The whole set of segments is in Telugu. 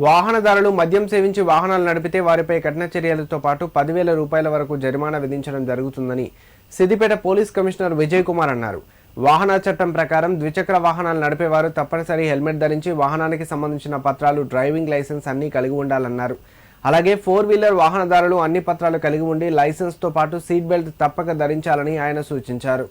వాహనదారులు మద్యం సేవించి వాహనాలు నడిపితే వారిపై కఠిన చర్యలతో పాటు 10,000 రూపాయల వరకు జరిమానా విధించడం జరుగుతుందని సిద్దిపేట పోలీస్ కమిషనర్ విజయ్ కుమార్ అన్నారు. వాహన చట్టం ప్రకారం ద్విచక్ర వాహనాలు నడిపేవారు తప్పనిసరి హెల్మెట్ ధరించి వాహనానికి సంబంధించిన పత్రాలు, డ్రైవింగ్ లైసెన్స్ అన్ని కలిగి ఉండాలన్నారు. అలాగే 4-వీలర్ వాహనదారులు అన్ని పత్రాలు కలిగి ఉండి లైసెన్స్తో పాటు సీట్ బెల్ట్ తప్పక ధరించాలని ఆయన సూచించారు.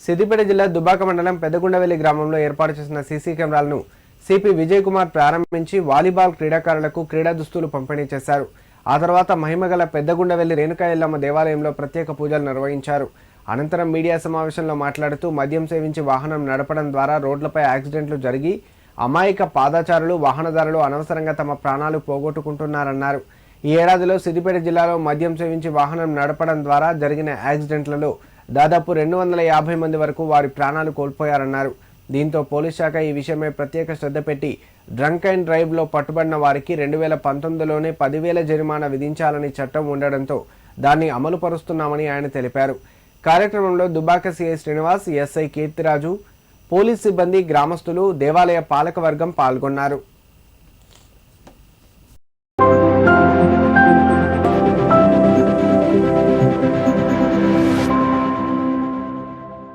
సిద్దిపేట జిల్లా దుబ్బాక మండలం పెద్దగుండవెల్లి గ్రామంలో ఏర్పాటు చేసిన సీసీ కెమెరాలను సిపి విజయ్ కుమార్ ప్రారంభించి వాలీబాల్ క్రీడాకారులకు క్రీడా దుస్తులు పంపిణీ చేశారు. ఆ తర్వాత మహిమగల పెద్దగుండవెల్లి రేణుకా ఎల్లమ్మ దేవాలయంలో ప్రత్యేక పూజలు నిర్వహించారు. అనంతరం మీడియా సమావేశంలో మాట్లాడుతూ మద్యం సేవించి వాహనం నడపడం ద్వారా రోడ్లపై యాక్సిడెంట్లు జరిగి అమాయక పాదచారులు, వాహనదారులు అనవసరంగా తమ ప్రాణాలు పోగొట్టుకుంటున్నారన్నారు. ఈ ఏడాదిలో సిద్దిపేట జిల్లాలో మద్యం సేవించి వాహనం నడపడం ద్వారా జరిగిన యాక్సిడెంట్లలో దాదాపు 250 మంది వరకు వారి ప్రాణాలు కోల్పోయారన్నారు. దీంతో పోలీస్ శాఖ ఈ విషయమై ప్రత్యేక శ్రద్ధ పెట్టి డ్రంక్ అండ్ డ్రైవ్లో పట్టుబడిన వారికి 2019లోనే 10,000 జరిమానా విధించాలని చట్టం ఉండడంతో దాన్ని అమలు పరుస్తున్నామని ఆయన తెలిపారు. కార్యక్రమంలో Dubbaka CI Srinivas, SI Keerthiraju, police సిబ్బంది, గ్రామస్తులు, దేవాలయ పాలకవర్గం పాల్గొన్నారు.